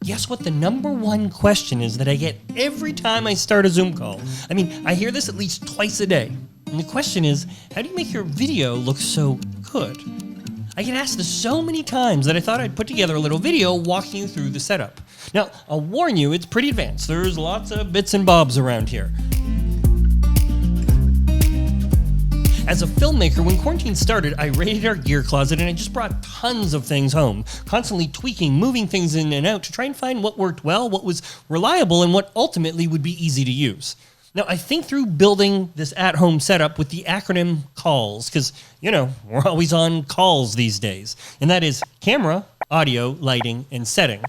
Guess what the number one question is that I get every time I start a Zoom call? I mean, I hear this at least twice a day. And the question is, how do you make your video look so good? I get asked this so many times that I thought I'd put together a little video walking you through the setup. Now, I'll warn you, it's pretty advanced. There's lots of bits and bobs around here. As a filmmaker, when quarantine started, I raided our gear closet and I just brought tons of things home, constantly tweaking, moving things in and out to try and find what worked well, what was reliable, and what ultimately would be easy to use. Now, I think through building this at-home setup with the acronym C.A.L.S, because, we're always on calls these days, and that is camera, audio, lighting, and setting.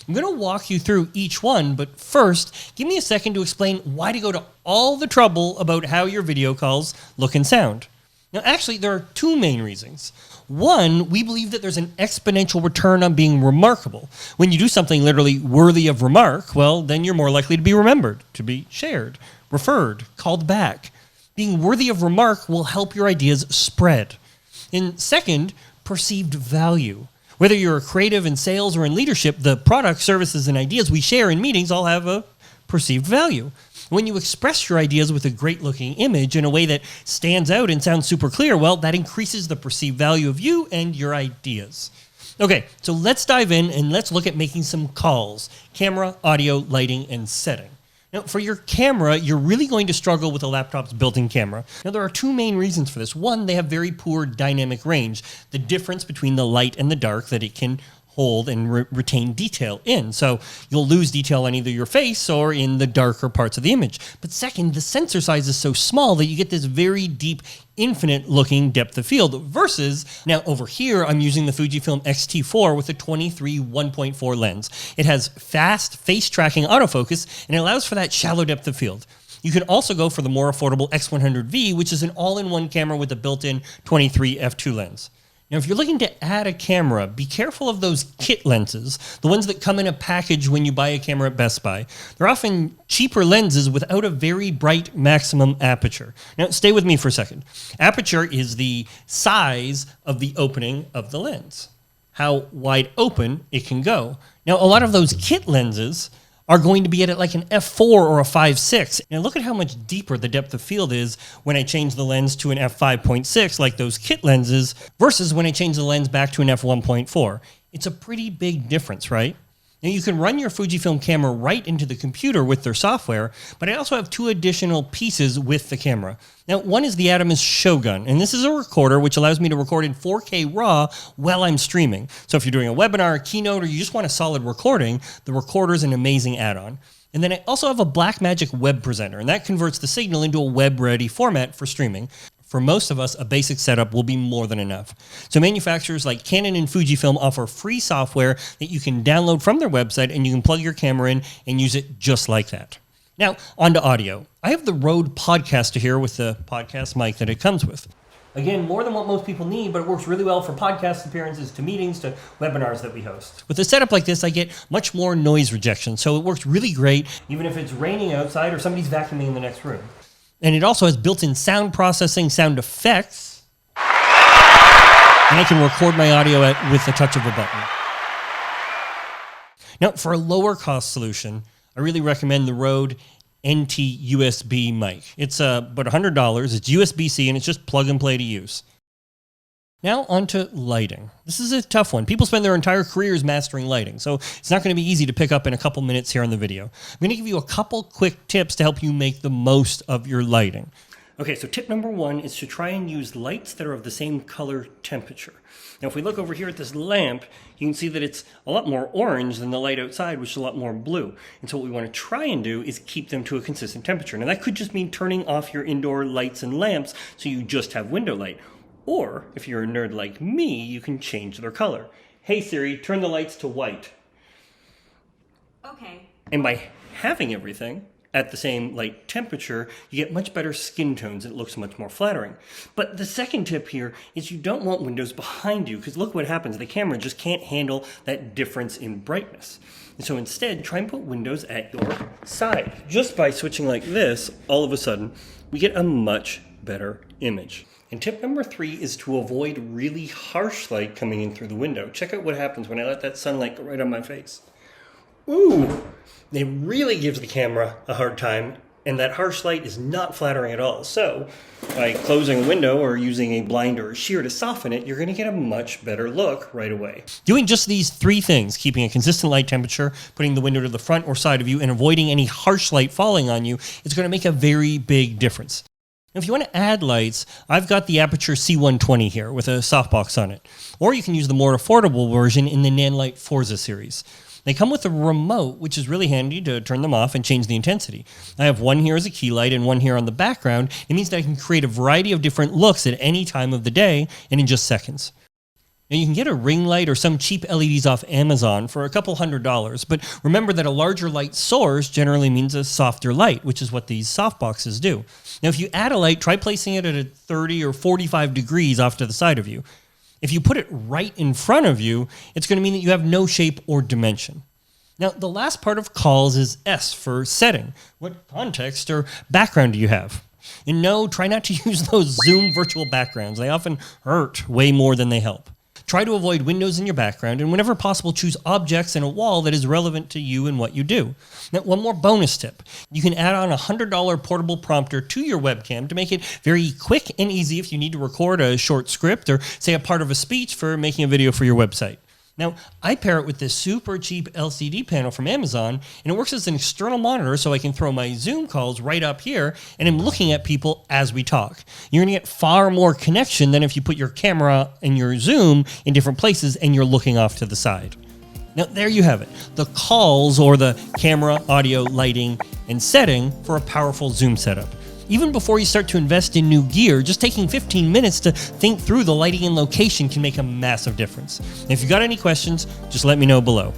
I'm going to walk you through each one, but first, give me a second to explain why to go to all the trouble about how your video calls look and sound. Now, actually, there are two main reasons. One, we believe that there's an exponential return on being remarkable. When you do something literally worthy of remark, well, then you're more likely to be remembered, to be shared, referred, called back. Being worthy of remark will help your ideas spread. And second, perceived value. Whether you're a creative in sales or in leadership, the products, services, and ideas we share in meetings all have a perceived value. When you express your ideas with a great-looking image in a way that stands out and sounds super clear, well, that increases the perceived value of you and your ideas. Okay, so let's dive in and let's look at making some calls: camera, audio, lighting, and setting. Now, for your camera, you're really going to struggle with a laptop's built-in camera. Now, there are two main reasons for this. One, they have very poor dynamic range, the difference between the light and the dark that it can hold and retain detail in. So you'll lose detail on either your face or in the darker parts of the image. But second, the sensor size is so small that you get this very deep, infinite looking depth of field versus, now over here, I'm using the Fujifilm X-T4 with a 23 1.4 lens. It has fast face tracking autofocus and it allows for that shallow depth of field. You can also go for the more affordable X100V, which is an all-in-one camera with a built-in 23 f2 lens. Now, if you're looking to add a camera, be careful of those kit lenses, the ones that come in a package when you buy a camera at Best Buy. They're often cheaper lenses without a very bright maximum aperture. Now, stay with me for a second. Aperture is the size of the opening of the lens, how wide open it can go. Now, a lot of those kit lenses are going to be at like an f4 or a 5.6. Now look at how much deeper the depth of field is when I change the lens to an f5.6 like those kit lenses versus when I change the lens back to an f1.4. It's a pretty big difference, right? Now you can run your Fujifilm camera right into the computer with their software, but I also have two additional pieces with the camera. Now one is the Atomos Shogun, and this is a recorder which allows me to record in 4K RAW while I'm streaming. So if you're doing a webinar, a keynote, or you just want a solid recording, the recorder is an amazing add-on. And then I also have a Blackmagic web presenter, and that converts the signal into a web-ready format for streaming. For most of us, a basic setup will be more than enough. So manufacturers like Canon and Fujifilm offer free software that you can download from their website, and you can plug your camera in and use it just like that. Now, on to audio. I have the Rode Podcaster here with the podcast mic that it comes with. Again, more than what most people need, but it works really well for podcast appearances, to meetings, to webinars that we host. With a setup like this, I get much more noise rejection, so it works really great, even if it's raining outside or somebody's vacuuming in the next room. And it also has built-in sound processing, sound effects, and I can record my audio with the touch of a button. Now, for a lower-cost solution, I really recommend the Rode NT USB mic. It's about $100. It's USB-C, and it's just plug-and-play to use. Now onto lighting. This is a tough one. People spend their entire careers mastering lighting, so it's not going to be easy to pick up in a couple minutes here on the video. I'm going to give you a couple quick tips to help you make the most of your lighting. Okay, so tip number one is to try and use lights that are of the same color temperature. Now, if we look over here at this lamp, you can see that it's a lot more orange than the light outside, which is a lot more blue. And so what we want to try and do is keep them to a consistent temperature. Now, that could just mean turning off your indoor lights and lamps so you just have window light. Or, if you're a nerd like me, you can change their color. Hey Siri, turn the lights to white. Okay. And by having everything at the same light temperature, you get much better skin tones. It looks much more flattering. But the second tip here is you don't want windows behind you, because look what happens. The camera just can't handle that difference in brightness. And so instead, try and put windows at your side. Just by switching like this, all of a sudden, we get a much better image. And tip number 3 is to avoid really harsh light coming in through the window. Check out what happens when I let that sunlight go right on my face. Ooh, it really gives the camera a hard time, and that harsh light is not flattering at all. So by closing a window or using a blind or a sheer to soften it, you're going to get a much better look right away. Doing just these 3 things, keeping a consistent light temperature, putting the window to the front or side of you, and avoiding any harsh light falling on you, is going to make a very big difference. Now, if you want to add lights, I've got the Aperture C120 here with a softbox on it. Or you can use the more affordable version in the Nanlite Forza series. They come with a remote, which is really handy to turn them off and change the intensity. I have one here as a key light and one here on the background. It means that I can create a variety of different looks at any time of the day and in just seconds. Now, you can get a ring light or some cheap LEDs off Amazon for a couple $100s, but remember that a larger light source generally means a softer light, which is what these softboxes do. Now, if you add a light, try placing it at 30 or 45 degrees off to the side of you. If you put it right in front of you, it's going to mean that you have no shape or dimension. Now, the last part of C.A.L.S is S for setting. What context or background do you have? And no, try not to use those Zoom virtual backgrounds. They often hurt way more than they help. Try to avoid windows in your background, and whenever possible, choose objects and a wall that is relevant to you and what you do. Now, one more bonus tip. You can add on a $100 portable prompter to your webcam to make it very quick and easy if you need to record a short script or, say, a part of a speech for making a video for your website. Now, I pair it with this super cheap LCD panel from Amazon, and it works as an external monitor so I can throw my Zoom calls right up here, and I'm looking at people as we talk. You're going to get far more connection than if you put your camera and your Zoom in different places and you're looking off to the side. Now, there you have it. The C.A.L.S, or the camera, audio, lighting, and setting for a powerful Zoom setup. Even before you start to invest in new gear, just taking 15 minutes to think through the lighting and location can make a massive difference. And if you've got any questions, just let me know below.